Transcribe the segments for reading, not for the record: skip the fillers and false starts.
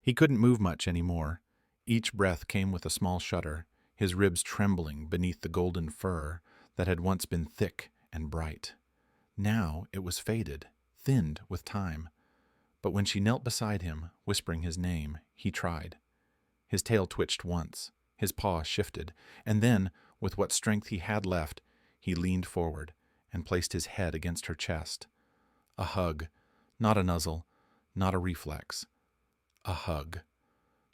He couldn't move much anymore. Each breath came with a small shudder, his ribs trembling beneath the golden fur that had once been thick and bright. Now it was faded, thinned with time. But when she knelt beside him, whispering his name, he tried. His tail twitched once, his paw shifted, and then, with what strength he had left, he leaned forward and placed his head against her chest. A hug, not a nuzzle, not a reflex. A hug.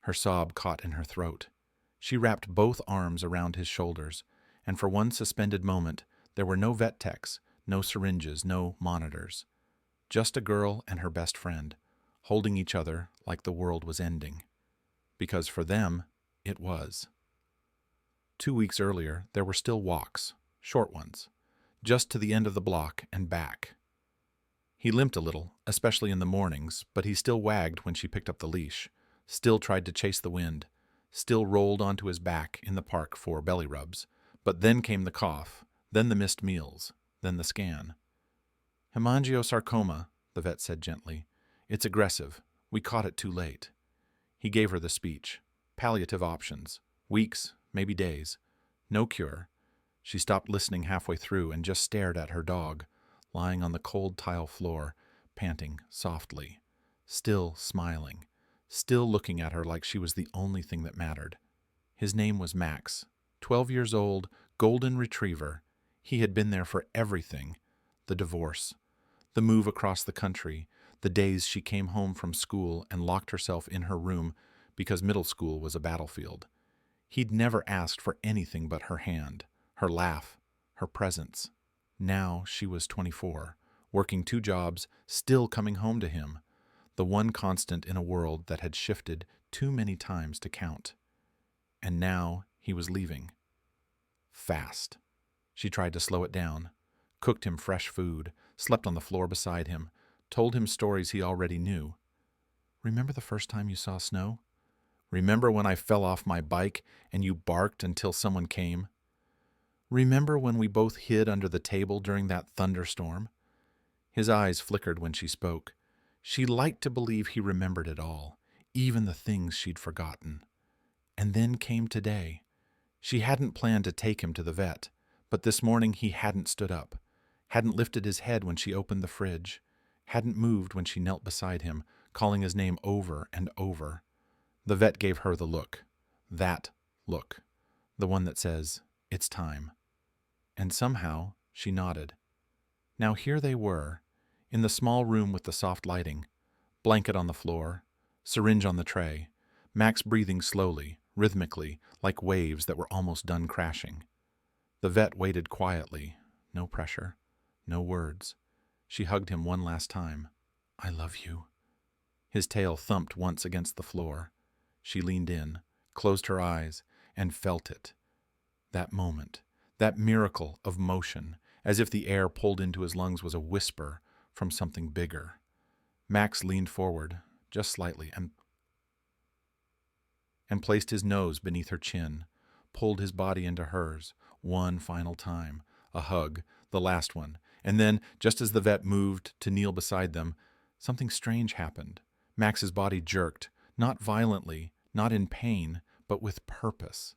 Her sob caught in her throat. She wrapped both arms around his shoulders, and for one suspended moment, there were no vet techs, no syringes, no monitors. Just a girl and her best friend, holding each other like the world was ending. Because for them, it was. 2 weeks earlier, there were still walks, short ones, just to the end of the block and back. He limped a little, especially in the mornings, but he still wagged when she picked up the leash, still tried to chase the wind, still rolled onto his back in the park for belly rubs. But then came the cough, then the missed meals, then the scan. Hemangiosarcoma, the vet said gently. It's aggressive. We caught it too late. He gave her the speech. Palliative options. Weeks, maybe days. No cure. She stopped listening halfway through and just stared at her dog, lying on the cold tile floor, panting softly, still smiling, still looking at her like she was the only thing that mattered. His name was Max, 12 years old, golden retriever. He had been there for everything. The divorce, the move across the country, the days she came home from school and locked herself in her room because middle school was a battlefield. He'd never asked for anything but her hand, her laugh, her presence. Now she was 24, working 2 jobs, still coming home to him, the one constant in a world that had shifted too many times to count. And now he was leaving. Fast. She tried to slow it down, cooked him fresh food, slept on the floor beside him, told him stories he already knew. Remember the first time you saw snow? Remember when I fell off my bike and you barked until someone came? Remember when we both hid under the table during that thunderstorm? His eyes flickered when she spoke. She liked to believe he remembered it all, even the things she'd forgotten. And then came today. She hadn't planned to take him to the vet, but this morning he hadn't stood up, hadn't lifted his head when she opened the fridge, hadn't moved when she knelt beside him, calling his name over and over. The vet gave her the look, that look, the one that says, "It's time." And somehow she nodded. Now here they were, in the small room with the soft lighting, blanket on the floor, syringe on the tray, Max breathing slowly, rhythmically, like waves that were almost done crashing. The vet waited quietly, no pressure, no words. She hugged him one last time. "I love you." His tail thumped once against the floor. She leaned in, closed her eyes, and felt it. That moment, that miracle of motion, as if the air pulled into his lungs was a whisper from something bigger. Max leaned forward, just slightly, and placed his nose beneath her chin, pulled his body into hers, one final time, a hug, the last one, and then, just as the vet moved to kneel beside them, something strange happened. Max's body jerked, not violently, not in pain, but with purpose.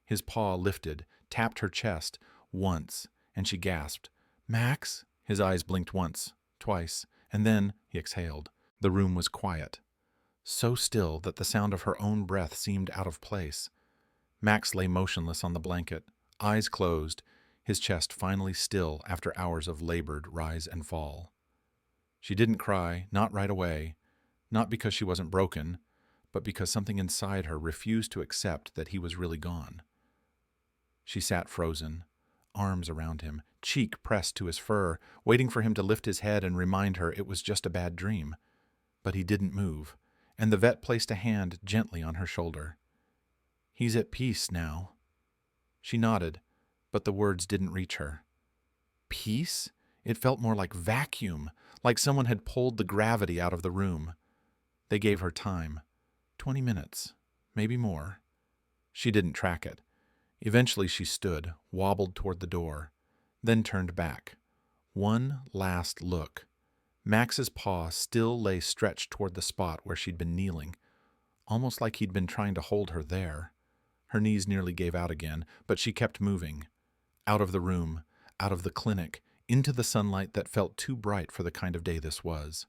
His paw lifted, tapped her chest, once, and she gasped, "Max?" His eyes blinked once, twice, and then he exhaled. The room was quiet, so still that the sound of her own breath seemed out of place. Max lay motionless on the blanket, eyes closed, his chest finally still after hours of labored rise and fall. She didn't cry, not right away, not because she wasn't broken, but because something inside her refused to accept that he was really gone. She sat frozen, arms around him, cheek pressed to his fur, waiting for him to lift his head and remind her it was just a bad dream. But he didn't move, and the vet placed a hand gently on her shoulder. "He's at peace now." She nodded, but the words didn't reach her. Peace? It felt more like vacuum, like someone had pulled the gravity out of the room. They gave her time. 20 minutes, maybe more. She didn't track it. Eventually she stood, wobbled toward the door, then turned back. One last look. Max's paw still lay stretched toward the spot where she'd been kneeling. almost like he'd been trying to hold her there. Her knees nearly gave out again, but she kept moving. Out of the room, out of the clinic, into the sunlight that felt too bright for the kind of day this was.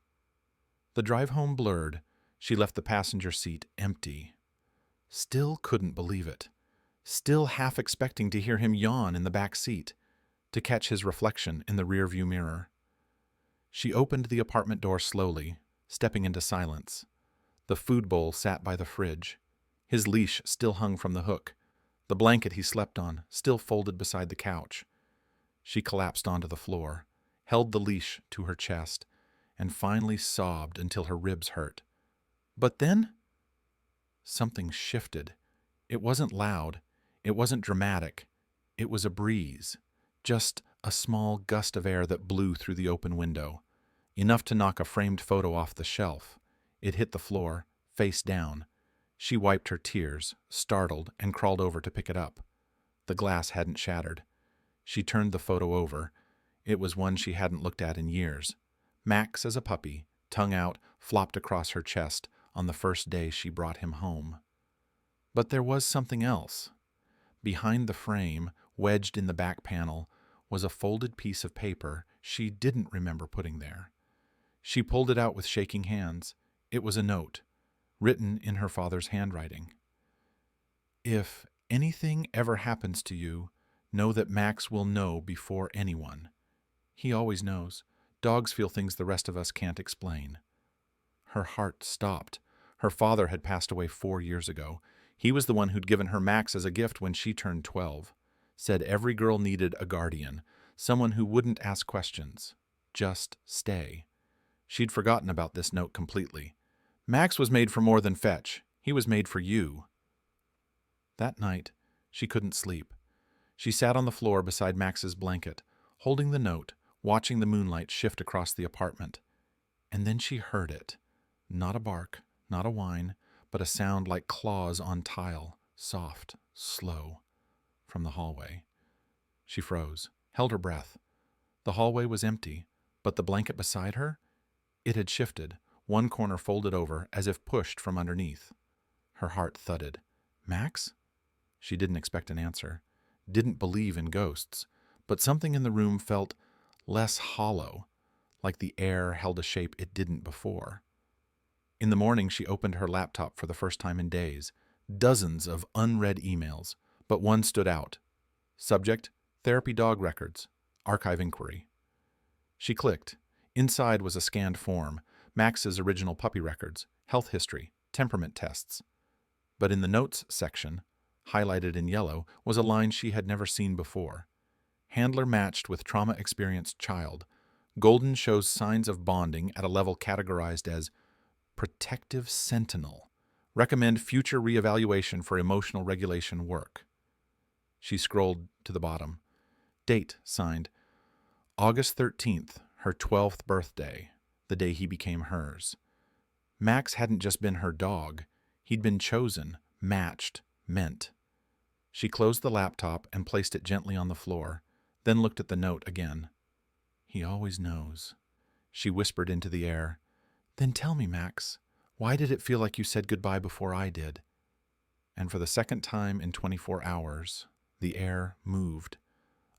The drive home blurred. She left the passenger seat empty. Still couldn't believe it. Still half expecting to hear him yawn in the back seat, to catch his reflection in the rearview mirror. She opened the apartment door slowly, stepping into silence. The food bowl sat by the fridge. His leash still hung from the hook. The blanket he slept on still folded beside the couch. She collapsed onto the floor, held the leash to her chest, and finally sobbed until her ribs hurt. But then something shifted. It wasn't loud. It wasn't dramatic. It was a breeze, just a small gust of air that blew through the open window, enough to knock a framed photo off the shelf. It hit the floor, face down. She wiped her tears, startled, and crawled over to pick it up. The glass hadn't shattered. She turned the photo over. It was one she hadn't looked at in years. Max as a puppy, tongue out, flopped across her chest on the first day she brought him home. But there was something else. Behind the frame, wedged in the back panel, was a folded piece of paper she didn't remember putting there. She pulled it out with shaking hands. It was a note, written in her father's handwriting. "If anything ever happens to you, know that Max will know before anyone. He always knows. Dogs feel things the rest of us can't explain." Her heart stopped. Her father had passed away 4 years ago. He was the one who'd given her Max as a gift when she turned 12. Said every girl needed a guardian, someone who wouldn't ask questions. Just stay. She'd forgotten about this note completely. Max was made for more than fetch. He was made for you. That night, she couldn't sleep. She sat on the floor beside Max's blanket, holding the note, watching the moonlight shift across the apartment. And then she heard it. Not a bark, not a whine, but a sound like claws on tile, soft, slow, from the hallway. She froze, held her breath. The hallway was empty, but the blanket beside her? It had shifted, one corner folded over as if pushed from underneath. Her heart thudded. Max? She didn't expect an answer, didn't believe in ghosts, but something in the room felt less hollow, like the air held a shape it didn't before. In the morning, she opened her laptop for the first time in days. Dozens of unread emails, but one stood out. Subject: Therapy Dog Records. Archive Inquiry. She clicked. Inside was a scanned form, Max's original puppy records, health history, temperament tests. But in the notes section, highlighted in yellow, was a line she had never seen before. Handler matched with trauma-experienced child. Golden shows signs of bonding at a level categorized as protective sentinel. Recommend future reevaluation for emotional regulation work. She scrolled to the bottom. Date signed August 13th, her 12th birthday, the day he became hers. Max hadn't just been her dog. He'd been chosen, matched, meant. She closed the laptop and placed it gently on the floor, then looked at the note again. He always knows. She whispered into the air. Then tell me, Max, why did it feel like you said goodbye before I did? And for the second time in 24 hours, the air moved.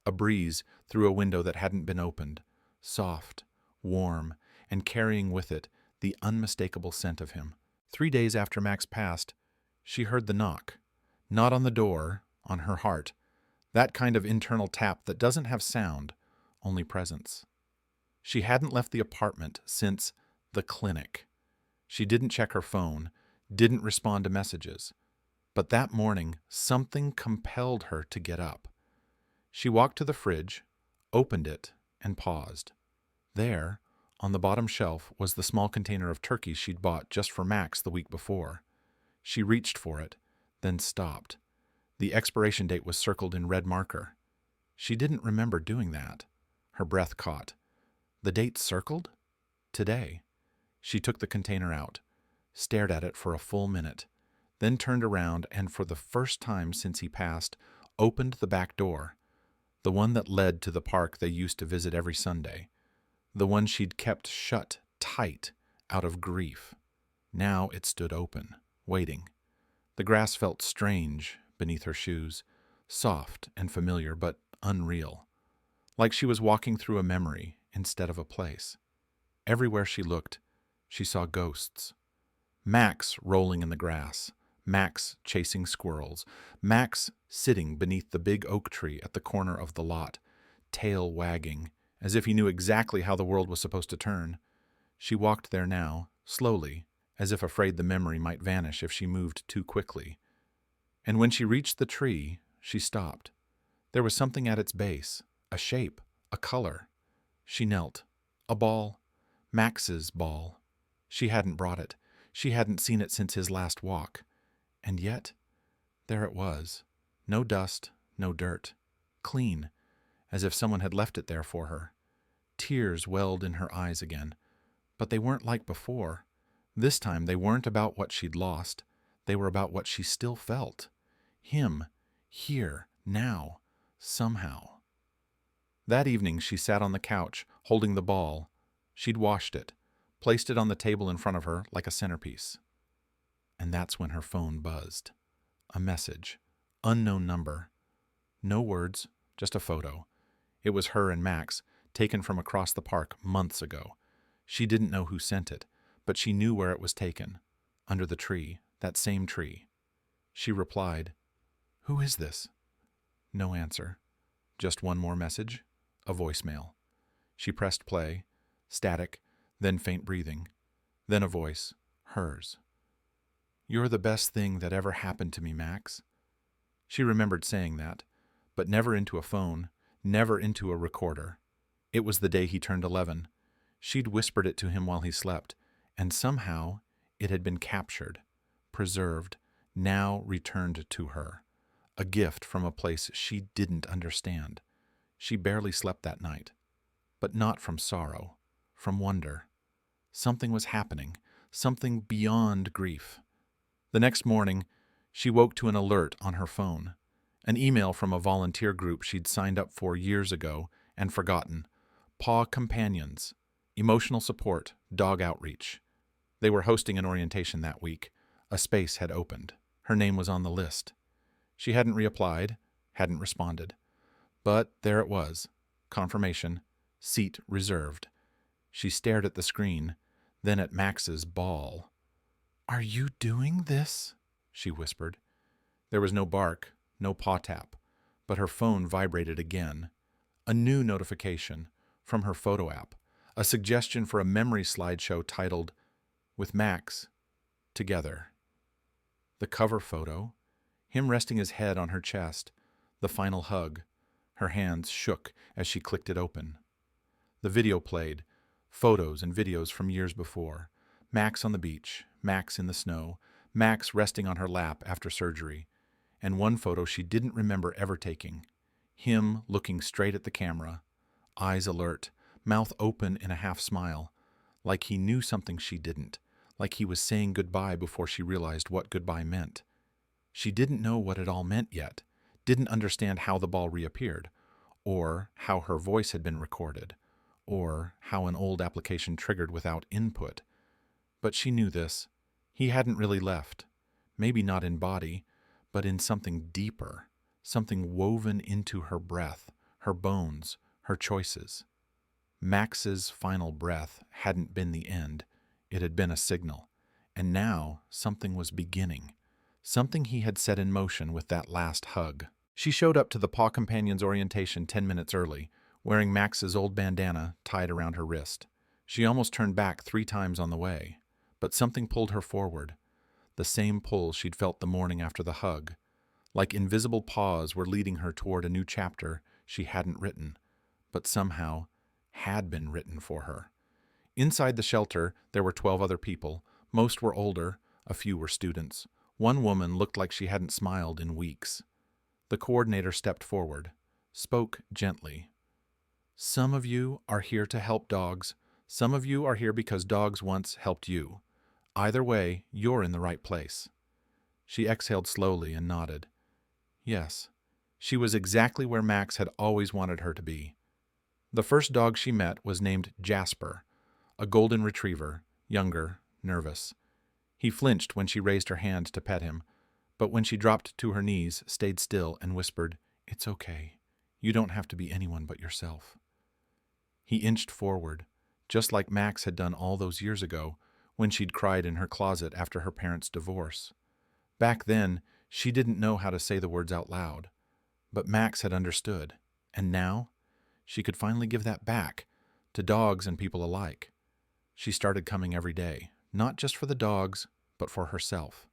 A breeze through a window that hadn't been opened, soft, warm, and carrying with it the unmistakable scent of him. 3 days after Max passed, she heard the knock. Not on the door, on her heart. That kind of internal tap that doesn't have sound, only presence. She hadn't left the apartment since the clinic. She didn't check her phone, didn't respond to messages. But that morning, something compelled her to get up. She walked to the fridge, opened it, and paused. There, on the bottom shelf, was the small container of turkeys she'd bought just for Max the week before. She reached for it, then stopped. The expiration date was circled in red marker. She didn't remember doing that. Her breath caught. The date circled? Today. She took the container out, stared at it for a full minute, then turned around and for the first time since he passed, opened the back door, the one that led to the park they used to visit every Sunday, the one she'd kept shut tight out of grief. Now it stood open, waiting. The grass felt strange beneath her shoes, soft and familiar but unreal, like she was walking through a memory instead of a place. Everywhere she looked, she saw ghosts. Max rolling in the grass, Max chasing squirrels, Max sitting beneath the big oak tree at the corner of the lot, tail wagging, as if he knew exactly how the world was supposed to turn. She walked there now, slowly, as if afraid the memory might vanish if she moved too quickly. And when she reached the tree, she stopped. There was something at its base, a shape, a color. She knelt. A ball. Max's ball. She hadn't brought it. She hadn't seen it since his last walk. And yet, there it was. No dust, no dirt. Clean, as if someone had left it there for her. Tears welled in her eyes again. But they weren't like before. This time they weren't about what she'd lost. They were about what she still felt. Him, here, now, somehow. That evening she sat on the couch, holding the ball. She'd washed it, placed it on the table in front of her like a centerpiece. And that's when her phone buzzed. A message. Unknown number. No words, just a photo. It was her and Max, taken from across the park months ago. She didn't know who sent it, but she knew where it was taken. Under the tree, that same tree. She replied, "Who is this?" No answer. Just one more message. A voicemail. She pressed play. Static, then faint breathing. Then a voice. Hers. "You're the best thing that ever happened to me, Max." She remembered saying that, but never into a phone, never into a recorder. It was the day he turned 11. She'd whispered it to him while he slept, and somehow it had been captured, preserved, now returned to her. A gift from a place she didn't understand. She barely slept that night, but not from sorrow, from wonder. Something was happening, something beyond grief. The next morning, she woke to an alert on her phone, an email from a volunteer group she'd signed up for years ago and forgotten. Paw Companions, emotional support, dog outreach. They were hosting an orientation that week. A space had opened. Her name was on the list. She hadn't reapplied, hadn't responded. But there it was. Confirmation. Seat reserved. She stared at the screen, then at Max's ball. "Are you doing this?" she whispered. There was no bark, no paw tap, but her phone vibrated again. A new notification from her photo app, a suggestion for a memory slideshow titled, "With Max, Together." The cover photo, him resting his head on her chest, the final hug. Her hands shook as she clicked it open. The video played, photos and videos from years before. Max on the beach, Max in the snow, Max resting on her lap after surgery, and one photo she didn't remember ever taking. Him looking straight at the camera, eyes alert, mouth open in a half smile, like he knew something she didn't, like he was saying goodbye before she realized what goodbye meant. She didn't know what it all meant yet, didn't understand how the ball reappeared, or how her voice had been recorded, or how an old application triggered without input. But she knew this. He hadn't really left, maybe not in body, but in something deeper, something woven into her breath, her bones, her choices. Max's final breath hadn't been the end. It had been a signal. And now something was beginning, something he had set in motion with that last hug. She showed up to the Paw Companions orientation 10 minutes early, wearing Max's old bandana tied around her wrist. She almost turned back 3 times on the way, but something pulled her forward, the same pull she'd felt the morning after the hug, like invisible paws were leading her toward a new chapter she hadn't written, but somehow had been written for her. Inside the shelter, there were 12 other people. Most were older, a few were students. One woman looked like she hadn't smiled in weeks. The coordinator stepped forward, spoke gently. "Some of you are here to help dogs. Some of you are here because dogs once helped you. Either way, you're in the right place." She exhaled slowly and nodded. Yes, she was exactly where Max had always wanted her to be. The first dog she met was named Jasper, a golden retriever, younger, nervous. He flinched when she raised her hand to pet him, but when she dropped to her knees, stayed still and whispered, "It's okay. You don't have to be anyone but yourself." He inched forward, just like Max had done all those years ago when she'd cried in her closet after her parents' divorce. Back then, she didn't know how to say the words out loud, but Max had understood, and now she could finally give that back to dogs and people alike. She started coming every day, not just for the dogs, but for herself.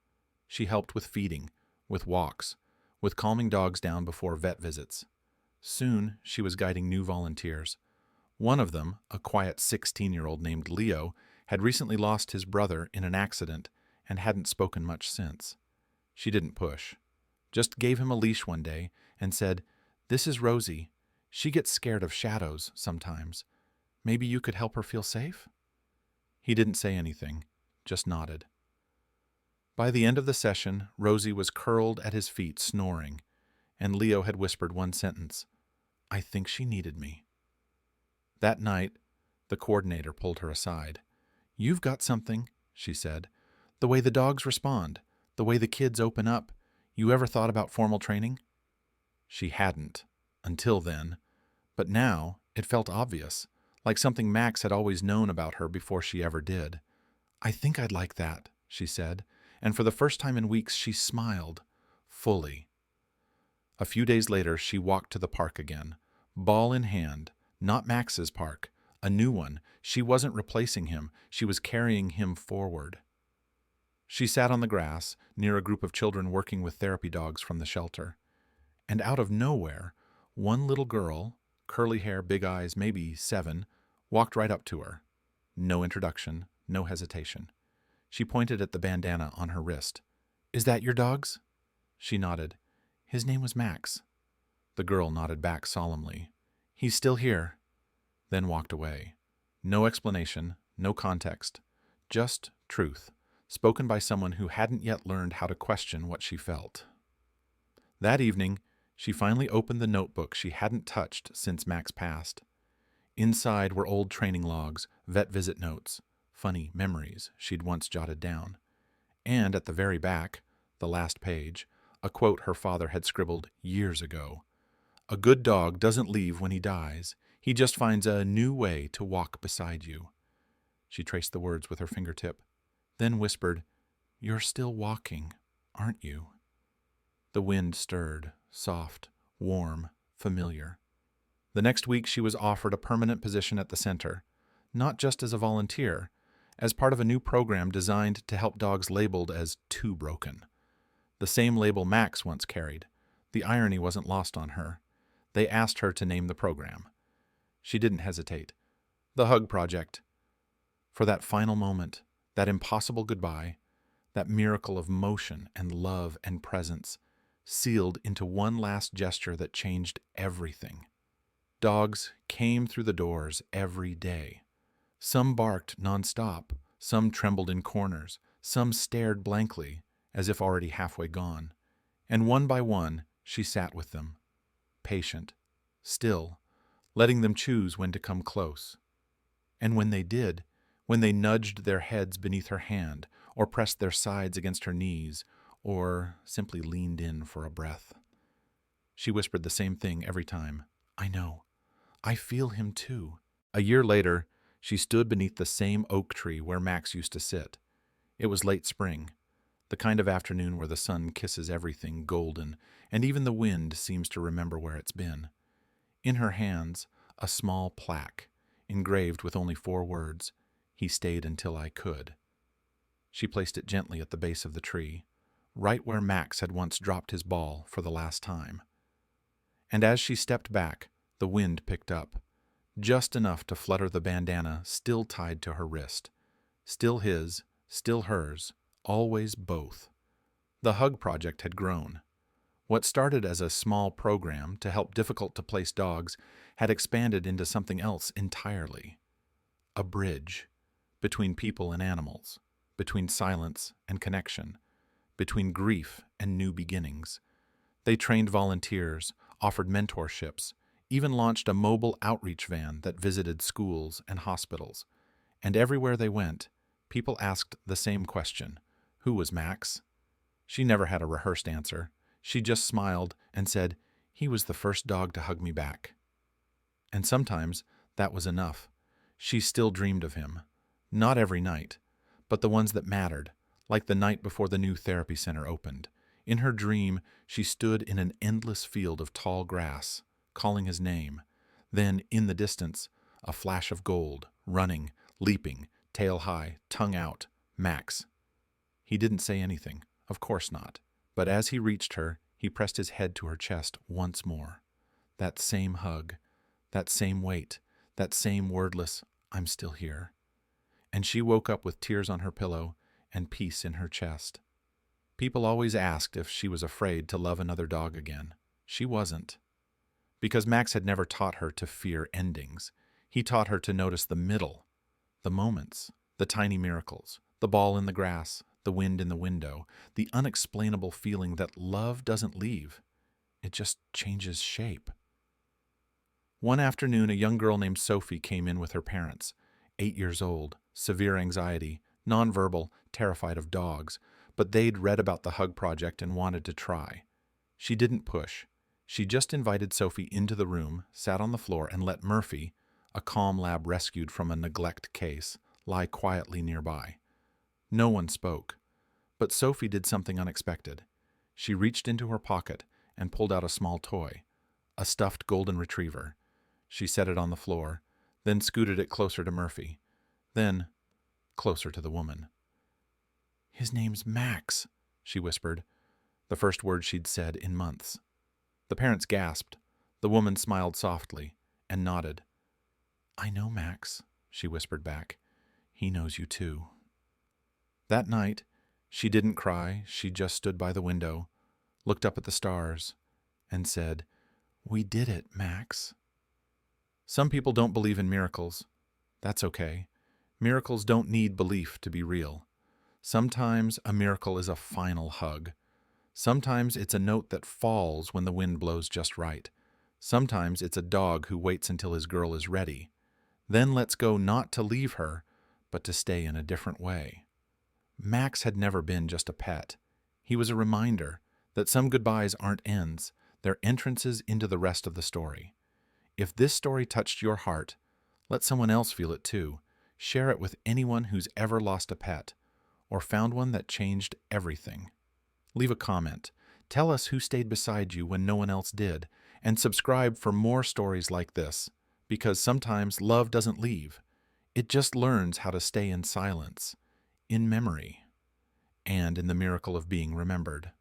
She helped with feeding, with walks, with calming dogs down before vet visits. Soon, she was guiding new volunteers. One of them, a quiet 16-year-old named Leo, had recently lost his brother in an accident and hadn't spoken much since. She didn't push, just gave him a leash one day and said, "This is Rosie. She gets scared of shadows sometimes. Maybe you could help her feel safe?" He didn't say anything, just nodded. By the end of the session, Rosie was curled at his feet, snoring, and Leo had whispered one sentence, "I think she needed me." That night, the coordinator pulled her aside. "You've got something," she said. "The way the dogs respond, the way the kids open up. You ever thought about formal training?" She hadn't, until then, but now it felt obvious, like something Max had always known about her before she ever did. "I think I'd like that," she said, and for the first time in weeks she smiled, fully. A few days later she walked to the park again, ball in hand, not Max's park, a new one. She wasn't replacing him, she was carrying him forward. She sat on the grass, near a group of children working with therapy dogs from the shelter. And out of nowhere, one little girl, curly hair, big eyes, maybe 7, walked right up to her. No introduction, no hesitation. She pointed at the bandana on her wrist. "Is that your dog's?" She nodded. "His name was Max." The girl nodded back solemnly. "He's still here." Then walked away. No explanation, no context. Just truth, spoken by someone who hadn't yet learned how to question what she felt. That evening, she finally opened the notebook she hadn't touched since Max passed. Inside were old training logs, vet visit notes, funny memories she'd once jotted down. And at the very back, the last page, a quote her father had scribbled years ago. "A good dog doesn't leave when he dies. He just finds a new way to walk beside you." She traced the words with her fingertip, then whispered, "You're still walking, aren't you?" The wind stirred, soft, warm, familiar. The next week she was offered a permanent position at the center, not just as a volunteer, as part of a new program designed to help dogs labeled as too broken. The same label Max once carried. The irony wasn't lost on her. They asked her to name the program. She didn't hesitate. The Hug Project. For that final moment, that impossible goodbye, that miracle of motion and love and presence, sealed into one last gesture that changed everything. Dogs came through the doors every day. Some barked nonstop, some trembled in corners, some stared blankly, as if already halfway gone. And one by one, she sat with them, patient, still, letting them choose when to come close. And when they did, when they nudged their heads beneath her hand, or pressed their sides against her knees, or simply leaned in for a breath, she whispered the same thing every time. "I know. I feel him too." A year later, she stood beneath the same oak tree where Max used to sit. It was late spring, the kind of afternoon where the sun kisses everything golden, and even the wind seems to remember where it's been. In her hands, a small plaque, engraved with only 4 words, "He stayed until I could." She placed it gently at the base of the tree, right where Max had once dropped his ball for the last time. And as she stepped back, the wind picked up, just enough to flutter the bandana still tied to her wrist. Still his, still hers, always both. The Hug Project had grown. What started as a small program to help difficult-to-place dogs had expanded into something else entirely. A bridge between people and animals, between silence and connection, between grief and new beginnings. They trained volunteers, offered mentorships, even launched a mobile outreach van that visited schools and hospitals. And everywhere they went, people asked the same question: Who was Max? She never had a rehearsed answer. She just smiled and said, "He was the first dog to hug me back." And sometimes that was enough. She still dreamed of him. Not every night, but the ones that mattered, like the night before the new therapy center opened. In her dream, she stood in an endless field of tall grass, calling his name. Then, in the distance, a flash of gold, running, leaping, tail high, tongue out. Max. He didn't say anything, of course not. But as he reached her, he pressed his head to her chest once more. That same hug, that same weight, that same wordless, "I'm still here." And she woke up with tears on her pillow and peace in her chest. People always asked if she was afraid to love another dog again. She wasn't. Because Max had never taught her to fear endings. He taught her to notice the middle, the moments, the tiny miracles, the ball in the grass, the wind in the window, the unexplainable feeling that love doesn't leave. It just changes shape. One afternoon, a young girl named Sophie came in with her parents, 8 years old, severe anxiety, nonverbal, terrified of dogs, but they'd read about the Hug Project and wanted to try. She didn't push. She just invited Sophie into the room, sat on the floor, and let Murphy, a calm lab rescued from a neglect case, lie quietly nearby. No one spoke, but Sophie did something unexpected. She reached into her pocket and pulled out a small toy, a stuffed golden retriever. She set it on the floor, then scooted it closer to Murphy, then closer to the woman. "His name's Max," she whispered, the first word she'd said in months. The parents gasped. The woman smiled softly and nodded. "I know Max," she whispered back. "He knows you too." That night, she didn't cry. She just stood by the window, looked up at the stars, and said, "We did it, Max." Some people don't believe in miracles. That's okay. Miracles don't need belief to be real. Sometimes a miracle is a final hug. Sometimes it's a note that falls when the wind blows just right. Sometimes it's a dog who waits until his girl is ready, then lets go not to leave her, but to stay in a different way. Max had never been just a pet. He was a reminder that some goodbyes aren't ends, they're entrances into the rest of the story. If this story touched your heart, let someone else feel it too. Share it with anyone who's ever lost a pet or found one that changed everything. Leave a comment. Tell us who stayed beside you when no one else did, and subscribe for more stories like this, because sometimes love doesn't leave. It just learns how to stay in silence, in memory, and in the miracle of being remembered.